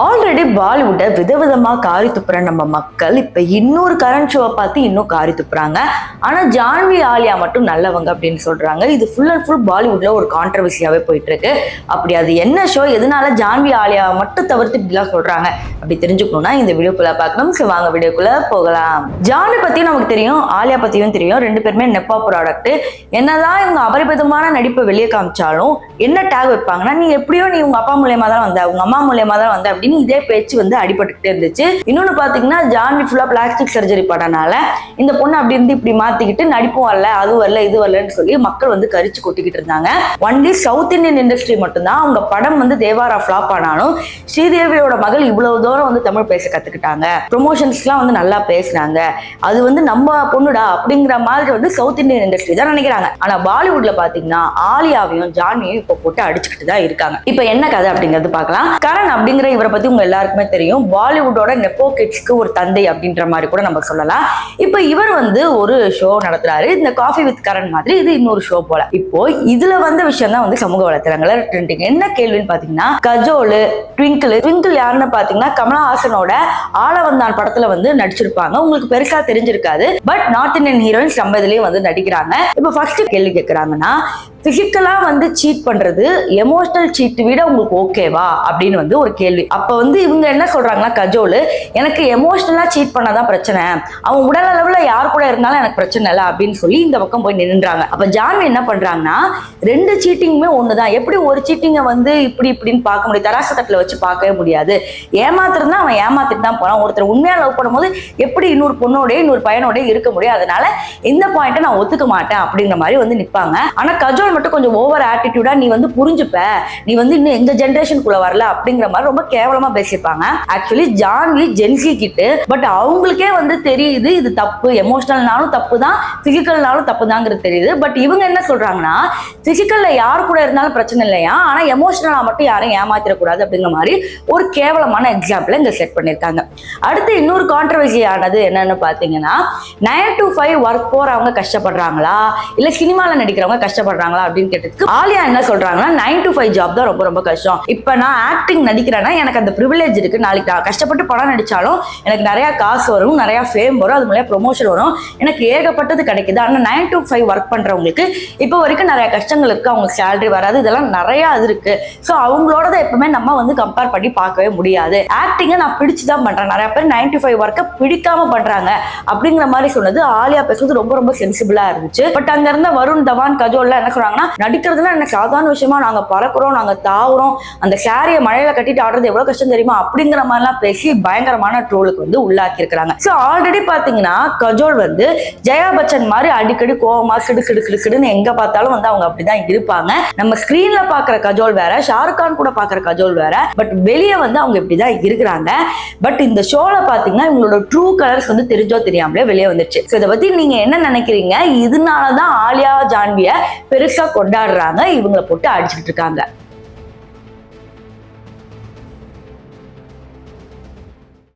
Already பாலிவுட்டை விதவிதமா காரி துப்புற நம்ம மக்கள் இப்ப இன்னொரு கரண்ட் ஷோவை பார்த்து இன்னும் காரி துப்புறாங்க. ஆனா ஜான்வி ஆலியா மட்டும் நல்லவங்க அப்படின்னு சொல்றாங்க. இது ஃபுல் அண்ட் ஃபுல் பாலிவுட்ல ஒரு கான்ட்ரவர்சியாவே போயிட்டு இருக்கு. அப்படி அது என்ன ஷோ, எதனால ஜான்வி ஆலியா மட்டும் தவிர்த்து இப்படிலாம் சொல்றாங்க அப்படி தெரிஞ்சுக்கணும்னா இந்த வீடியோக்குள்ள பார்க்கணும். ஸோ வாங்க வீடியோக்குள்ள போகலாம். ஜான்வி பத்தியும் நமக்கு தெரியும், ஆலியா பத்தியும் தெரியும். ரெண்டு பேருமே நெப்பா ப்ராடக்ட். என்னதான் இவங்க அபரிமிதமான நடிப்பை வெளியே காமிச்சாலும் என்ன டேக் வைப்பாங்கன்னா, நீ எப்படியோ நீ உங்க அப்பா மூலியமா தான் வந்த, உங்க அம்மா மூலியமா தான் வந்த அப்படின்னு இதே பேச்சு வந்து அடிபட்டுக்கிட்டே இருந்துச்சு. இன்னொன்னு பாத்தீங்கன்னா ஜான்வி ஃபுல்லா பிளாஸ்டிக் சர்ஜரி பண்ணனால இந்த பொண்ணு அப்படி இருந்து இப்படி மாத்திக்கிட்டு நடிப்பும் வரல, அது வரல, இது வரலன்னு சொல்லி மக்கள் வந்து கரிச்சு கொட்டிக்கிட்டு இருந்தாங்க. ஒன்லி சவுத் இந்தியன் இண்டஸ்ட்ரி மட்டும்தான் அவங்க படம் வந்து தேவாரா ஃபிளாப் ஆனாலும் ஸ்ரீதேவியோட மகள் இவ்வளவு தூரம் வந்து தமிழ் பேச கத்துக்கிட்டாங்க, ப்ரொமோஷன்ஸ்லாம் வந்து நல்லா பேசினாங்க, அது வந்து நம்ம பொண்ணுடா அப்படிங்கிற மாதிரி வந்து சவுத் இந்தியன் இண்டஸ்ட்ரி தான் நினைக்கிறாங்க. ஆனா பாலிவுட்ல பாத்தீங்கன்னா ஆலியாவையும் ஜான்வியும் இப்ப போட்டு அடிச்சுக்கிட்டு தான் இருக்காங்க. இப்ப என்ன கதை அப்படிங்கிறது பார்க்கலாம். கரண் அப்படிங்கிற இவரை பத்தி உங்க எல்லாருக்குமே தெரியும். பாலிவுட்டோட நெப்போ கிட்ஸ்க்கு ஒரு தந்தை அப்படின்ற மாதிரி கூட நம்ம சொல்லலாம். இப்ப இவர் வந்து ஒரு ஷோ நடத்துறாரு, இந்த காஃபி வித் கரண் மாதிரி. இது இன்னொரு ஷோ போல. இப்போ இதுல வந்த விஷயம் தான் வந்து சமூக வலைத்தளங்கள்ல ட்ரெண்டிங். என்ன கேள்வின்னு பாத்தீங்கன்னா, கஜோல் ட்விங்கிள் யாருன்னு பாத்தீங்கன்னா கமலஹாசனோட ஆளவந்தான் படத்துல வந்து நடிச்சிருப்பாங்க. உங்களுக்கு பெருசா தெரிஞ்சிருக்காது, பட் நார்த் இந்தியன் ஹீரோயின்ஸ் நம்ம இதுலயும் வந்து நடிக்கிறாங்க. இப்ப ஃபர்ஸ்ட் கேள்வி கேட்கிறாங்கன்னா, பிசிக்கலா வந்து சீட் பண்றது எமோஷனல் சீட் விட உங்களுக்கு ஓகேவா அப்படின்னு வந்து ஒரு கேள்வி. அப்ப வந்து இவங்க என்ன சொல்றாங்கன்னா, கஜோல் எனக்கு எமோஷனலா சீட் பண்ணாதான் பிரச்சனை, அவன் உடல் அளவுல யார் கூட இருந்தாலும் எனக்கு பிரச்சனை இல்லை அப்படின்னு சொல்லி இந்த பக்கம் போய் நின்றாங்க. அப்ப ஜான்வி என்ன பண்றாங்கன்னா, ரெண்டு சீட்டிங்குமே ஒண்ணுதான், எப்படி ஒரு சீட்டிங்கை வந்து இப்படி இப்படின்னு பார்க்க முடியும், தராசு தட்டுல வச்சு பார்க்கவே முடியாது. ஏமாத்துறதுனா அவன் ஏமாத்திட்டு தான் போறான். ஒருத்தர் உண்மையா லவ் பண்ணும்போது எப்படி இன்னொரு பொண்ணோட இன்னொரு பையனோட இருக்க முடியும், அதனால இந்த பாயிண்ட்டை நான் ஒத்துக்க மாட்டேன் அப்படிங்கிற மாதிரி வந்து நிற்பாங்க. ஆனா கஜோல் மட்டும் கொஞ்சம் ஓவர் ஆட்டிடியூடா நீ வந்து புரிஞ்சுப்ப, நீ வந்து இன்னும் எங்க ஜெனரேஷனுக்குள்ள வரல அப்படிங்கிற மாதிரி ரொம்ப கேவலமா பேசியிருப்பாங்க. ஆக்சுவலி ஜான்வி ஜென்சி கிட்டு, பட் அவங்களுக்கே வந்து தெரியுது இது தப்பு, எமோஷனல்னாலும் தப்பு தான், பிசிக்கல்னாலும் தப்பு தாங்கிறது தெரியுது. பட் இவங்க என்ன சொல்றாங்கன்னா, பிசிக்கல்ல யார் கூட இருந்தாலும் பிரச்சனை இல்லையா, ஆனா எமோஷனலா மட்டும் யாரையும் ஏமாத்திடக்கூடாது அப்படிங்கிற மாதிரி ஒரு கேவலமான எக்ஸாம்பிள் இங்க செட் பண்ணிருக்காங்க. அடுத்து இன்னொரு கான்ட்ரவர்சி ஆனது என்னன்னு பாத்தீங்கன்னா, 9 to 5 ஒர்க் போறவங்க கஷ்டப்படுறாங்களா இல்ல சினிமால நடிக்கிறவங்க கஷ்டப்படுறாங்களா அப்படின்னு கேட்டதுக்கு ஆலியா என்ன சொல்றாங்கன்னா, 9 to 5 ஜாப் தான் ரொம்ப ரொம்ப கஷ்டம். இப்ப நான் ஆக்டிங் நடிக்கிறேன்னா எனக்கு அந்த ப்ரிவிலேஜ் இருக்கு, நாளைக்கு நான் கஷ்டப்பட்டு படம் நடிச்சாலும் எனக்கு நிறைய காசு வரும், நிறைய ஃபேம் வரும், அது மூலம் ப்ரொமோஷன் வரும், எனக்கு ஏகப்பட்டது கிடைக்குது. ஆனா 9 to 5 ஒர்க் பண்றவங்களுக்கு இப்போ வரைக்கும் நிறைய கஷ்டங்கள் இருக்கு, அவங்களுக்கு சேலரி வராது, இதெல்லாம் நிறைய அது இருக்கு. ஸோ அவங்களோட எப்பவுமே நம்ம வந்து கம்பேர் பண்ணி பார்க்கவே முடியாது. ஆக்டிங்கை நான் பிடிச்சுதான் பண்றேன், நிறைய பேர் 9 to 5 ஒர்க்கை பிடிக்காம பண்றாங்க அப்படிங்கிற மாதிரி சொன்னது ஆலியா பேசுறது ரொம்ப ரொம்ப சென்சிபிளா இருந்துச்சு. பட் அங்க இருந்த வருண் தவான் கஜோல் என்ன சொல்றாங்கன்னா, நடிக்கிறதுல எனக்கு சாதாரண விஷயமா, நாங்க பறக்குறோம், நாங்க தாவுறோம், அந்த சாரியை மழையில கட்டிட்டு ஆடுறது எவ்வளவு கஷ்டம் தெரியுமா அப்படிங்கிற மாதிரிலாம் பேசி பயங்கரமான ட்ரோலுக்கு வந்து உள்ளாக்கி இருக்கிறாங்க. ஸோ ஆல்ரெடி பாத்தீங்கன்னா கஜோல் வந்து ஜெயா பச்சன் மாதிரி அடிக்கடி கோவமா கிடுன்னு எங்க பார்த்தாலும் வந்து அவங்க அப்படிதான் இருப்பாங்க. நம்ம ஸ்கிரீன்ல பாக்குற கஜோல் வேற, ஷாருக் கான் கூட பாக்குற கஜோல் வேற, பட் வெளியே வந்து அவங்க இப்படிதான் இருக்கிறாங்க. பட் இந்த ஷோல பாத்தீங்கன்னா இவங்களோட ட்ரூ கலர்ஸ் வந்து தெரிஞ்சோ தெரியாமலே வெளியே வந்துச்சு. ஸோ இதை பத்தி நீங்க என்ன நினைக்கிறீங்க? இதனாலதான் ஆலியா ஜான்விய பெருசா கொண்டாடுறாங்க, இவங்களை போட்டு அடிச்சுட்டு இருக்காங்க.